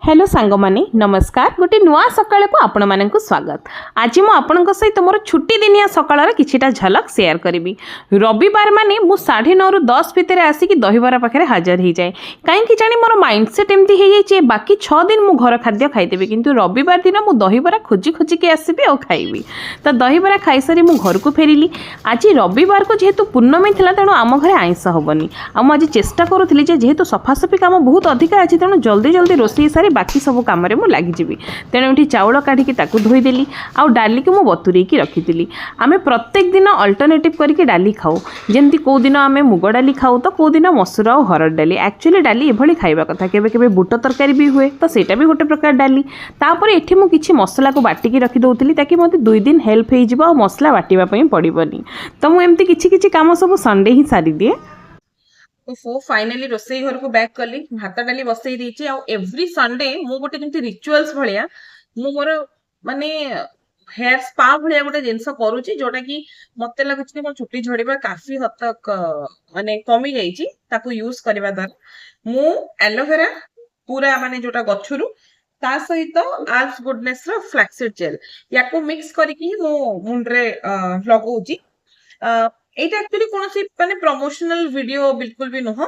Hello सांग माने नमस्कार गोटे नुआ सकाळ को आपण मानक स्वागत। आज मु आपण सहित मोर छुट्टी दिनिया सकाळर किछिटा झलक शेयर करी। रविवार माने मु 9:30 रु 10 भितर आसिक दहीबरा पाखे हाजर हो जाए कहीं जानी मोर माइंडसेट एमती हो जाए बाकी 6 दिन मु घर खाद्य खाईदेवी किंतु रविवार दिन मु दहीबरा खोजी खोजिक आसबि और खाइबी। तो दहीबरा खाई सारी मु घर को फेरिली। आज रविवार को जेहेतु पूर्णमी थिला तेणु आम घरे आइंस हबनी। आज चेष्टा करूली जेहेतु सफासफी काम बहुत अधिक अच्छी तेणु जल्दी जल्दी रोषेई सारी बाकी सब कम लगिजी। तेणु ये चाउल काढ़ी धोईदेली आउ डाली को बतुरे रखी। आम प्रत्येक दिन अल्टरनेटिव करके डाली खाऊ जमी कौ दिन आम मुग डाली खाऊ तो कौ दिन मसूर और हरड़ डाली। एक्चुअली डाली एभली खाइबा कथा केबे केबे बुट तरकारी भी हुए तो सेटा भी गोटे प्रकार डाली। तापर एठी मु किछि मसला को बाटिकी रखी दउतली ताकि मते 2 दिन हेल्प हो जिवो मसला बाटिबा पई पड़िबनी। तो मु एमती किछि किछि काम सब संडे ही सारी दिए। तो फाइनली रोसई घर को बैक कली भात डाली बसई देछि। आ एवरी संडे मु गोटे जेमती रिचुअल्स भलिया मु मोर माने हेयर स्पा भलिया गोटे जिनस करूची जोटा कि मते लागुची कि मोर चुट्टी झड़ीबा काफी हद तक माने कमी जाईची। ताको यूज करबा द्वारा मु एलोवेरा पूरा माने जोटा गछुरु ता सहित आज गुडनेस रो फ्लैक्सीड जेल याको मिक्स करके मु मुंडरे लगौची। एटा एक्चुअली कोनसी माने प्रमोशनल वीडियो बिल्कुल भी नुह।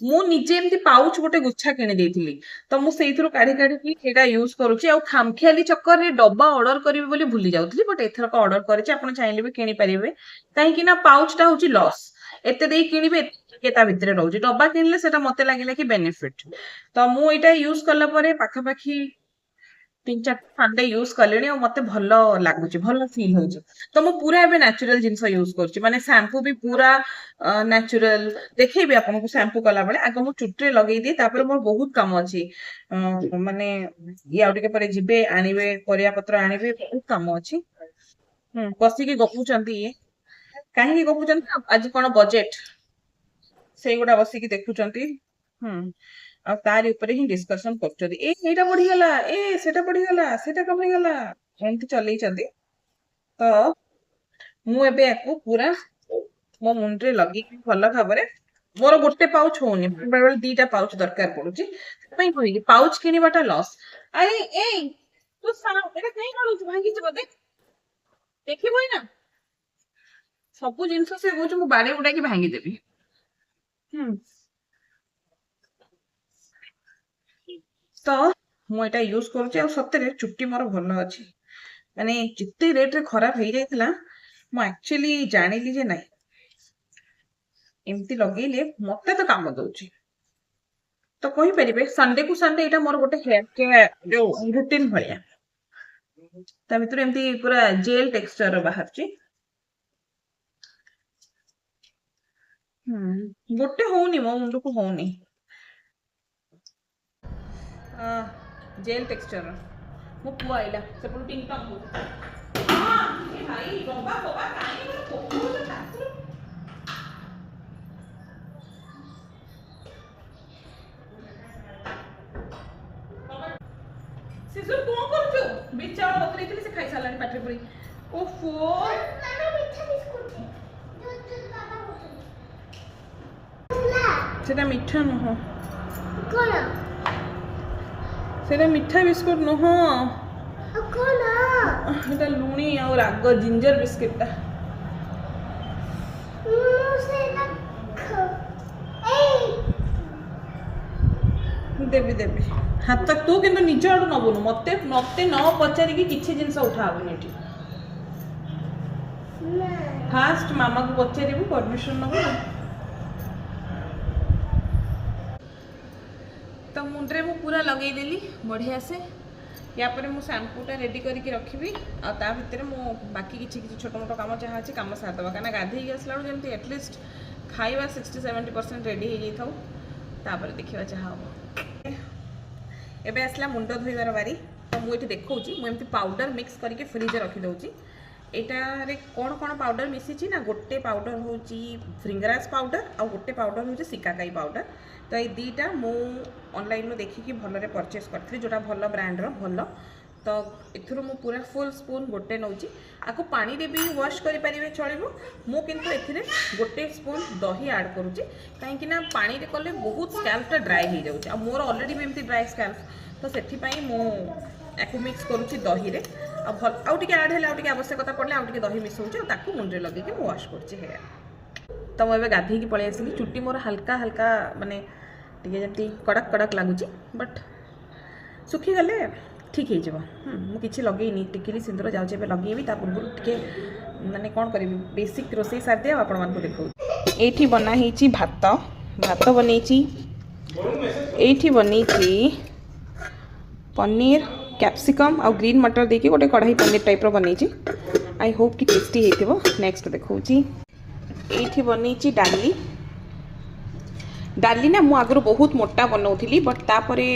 मु निजे एमती पाउच गोटे गुच्छा किनि देथिली तो मु सेइथरो काढी काढी कि एटा यूज करूची। आ खामखियाली चक्कर रे डब्बा ऑर्डर करबी बोली भूली जाउथली बट एथर को ऑर्डर करिछि। आपण चाहिले भी किनि परिबे काहे कि ना पाउच टा होची लॉस एते देई किनिबे केता भितरे रहउची डब्बा किनले सेटा मते लागिला कि बेनिफिट। तो मु एटा यूज करला परे पाखा पाखी 3-4 संडे यूज कलेनी और मते भलो लागुची भलो फील होची। तो मु पूरा एबे नेचुरल जिंस यूज करची माने शैम्पू भी पूरा नेचुरल देखैबे आपन को शैम्पू कला बेले आगो मु चुट्टी लगेई दी। तापर मोर बहुत काम अछि माने या उठके परे जिबे आनिबे परिया पत्र आनिबे बहुत काम अछि। बसी के गपुचंती ये काहे के गपुचंती आज कोन बजट सेई गोटा बसी के देखुचंती। आ तारी ऊपर ही डिस्कशन करछथि ए एटा बढ़ी गला ए सेटा बढ़ी गला सेटा कमी गला एंती चलै छथि। तो मु एबे एको पूरा मो मुंडरे लगी भलो भाबरे मोर गोटे पाउच होनी बेले 2टा पाउच दरकार पडुची पई होई पाउच किनिबाटा लॉस। अरे ए तू सारा एटा कहीं करू भांगी छ बदे देखिबोई ना सब जिंस से हो मु बाड़े उडा की भांगी देबी। तो मुझे यूज करुच्ची सतरे चुट्टी मोर भल अच्छी माने जिते रेट रे खराब हो जाइथिला मु एक्चुअली जानिली जे नहीं एमती लगेले मते तो काम दउची। तो कहि परिबे संडे को संडे एटा मोर गोटे हेयर के जो रूटीन भलिया ता भितर एमती पूरा जेल टेक्सचर बाहरची। गोटे होनी मो मुंड को होनी जेल टेक्सचर मो पुआ आइला से पुल टिंग टंग हो ए भाई बम्बा बम्बा काहे न पोको तो ठाकुर सिसु कोन करछु बिचार बकरी थली से खाई सालानी पाठे पड़ी ओफो मीठा बिस्कुट सेटा मीठा न हो कोना सेटा मीठा बिस्कुट नुह एटा लुणी और राग जिंजर बिस्किट टा देवी देवी हाथ तक तू किंतु निज आडू नबुनु मते मते न पचारि कि किछि जिंस उठाबुनी एठी फास्ट मामा को पचारिबु परमिशन नबु। तो मुंडरे मु पूरा लगे देली बढ़िया से या पर मु शैम्पूटा रेडी करके रखी आ ता भितर मु बाकी किछि किछि छोट मोट काम जहाँ अच्छे काम सार दबा काना गाधे आसला जमी एटलिस्ट खाଇବା 60-70% रेडी हो जाइथाउ तापर देखिबा जहाँ हम एबे आसला मुंड धोइबार बारी। तो मु एठी देखौची मु एमती पाउडर मिक्स करके फ्रिज रखी दउची। एटारे कौन कौन पाउडर मिसी ना गोटे पाउडर होची फ्रिंगराज पाउडर आ गोटे पाउडर होची सिकाकाई पाउडर। तो ये 2टा मु ऑनलाइन में देखिकी भलरे परचेस करथि जोटा भल ब्रांड रो भल। तो एथुरु मु पूरा फुल स्पून गोटे नौची आको पानी रे भी वॉश करि परिबे चलिबो। मु किंतु एथिरे गोटे स्पून दही ऐड करूची काहे कि ना पानी रे कले बहुत स्कैल्प टा ड्राई हो जाउची आ मोर ऑलरेडी भी एमती ड्राई स्कैल्प तो से मुझे मिक्स करुच्ची दही रे आउ टे आड है आवश्यकता पड़े आउ टे दही मिसाऊँ मुंडे लगे वाश कर हेयर। तो मुझे गाधे पलि आसली चुट्टी मोर हल्का हल्का माने टी कड़क कड़क लगुच बट सुखीगले ठीक हो मुझे लगेनी टिकली सिंदूर जाऊँचे लगे पूर्व टे माने कौन करी बेसिक रोसे सारी आपण मानक देखा ये बनाई भात भात बनई पनीर कैप्सिकम आ ग्रीन मटर देके गोटे कढ़ाई पनीर टाइप बनई आई होप कि टेस्टी हो। नेक्स्ट देखा ये बनई डाली डाली ना मुझे आगु बहुत मोटा बनाऊली बट तापरे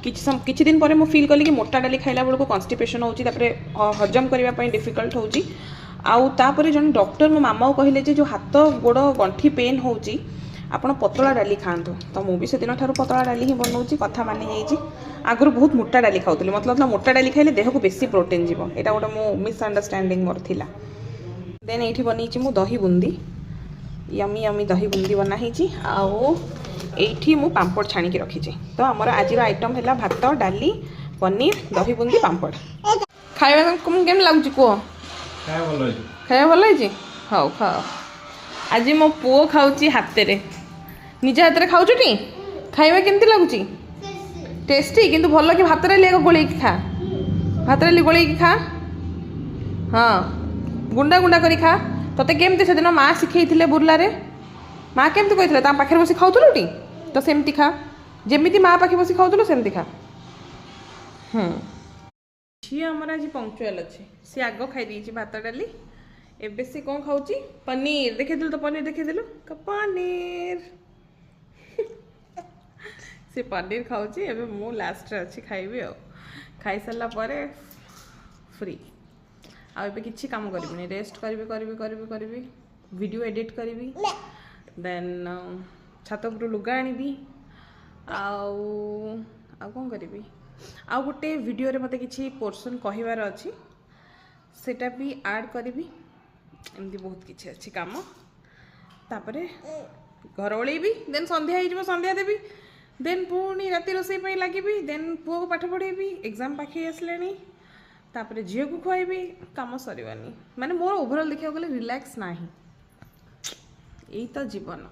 किछि दिन पर मुझे फील कली कि मोटा डाली खाइला बेलू कन्स्टिपेशन होची हजम करने डिफिकल्ट होची आउ तापरे जन डॉक्टर मो मामा कहले जो हाथ गोड़ गंठी पेन होची आपण पतला डाली खातु तो मुझे से दिन ठार पतला डाली ही बनाऊँगी कथा मानि जाइए आगुरी बहुत मोटा डाली खाऊली मतलब मोटा डाली खाइले देह को बेसी प्रोटीन जीव यहाँ गोटे मो मिसअंडरस्टैंडिंग मोर थिला। देन ये बनई मु दही बुंदी यमी यमी दही बुंदी बनाई आउ ये मु पांपड़ छाणी रखी तो आमर आज आइटम है भात डाली पनीर दही बुंदी पांपड़ खाଇବା केम लगुच कह खाଇବା भल हाउ खाओ आज मो पुओ खाऊची हाथ रे निज हाथ में खाऊटी खाଇବା केमती लगुच टेस्टी किंतु भल कि भात गोल खा भात गोल खा हाँ गुंडा गुंडा करी खा तोते केमती से दिन माँ शिखई बुर्लारे माँ केमती कहते पाखे बस खाऊलु टी तो सेमती खा जमी माँ पाखे बस खाऊलु सेमती खा। झी आमर आज पंक्चुअल अच्छे सी आग खाई भात डाली एबे से कौन खाऊची पनीर देखेलु तो पनीर देखेलु पनीर से पनीर खाऊची एबे मु लास्ट रे अच्छी खाइबी आ खाई सारा पर फ्री आबे किछि काम करबिनी रेस्ट करबी वीडियो एडिट करबी देन छात उपर लुगा आनिबी आउ कौन करबी आउ गोटे वीडियो रे मते किछि पोर्शन कहिवार अछि सेटा भी ऐड करबी एमती बहुत किछि अच्छी काम तापरे घर ओळेबी देन संध्या हो संध्या देवी देन पुणी राति रोषे लगी देन पुओ को पाठ पढ़ेबी एग्जाम पाखे आसले तापरे झील को खुआबी काम सरवानी माने मोर ओवरऑल देखा गले रिलैक्स नाही यही तो जीवन।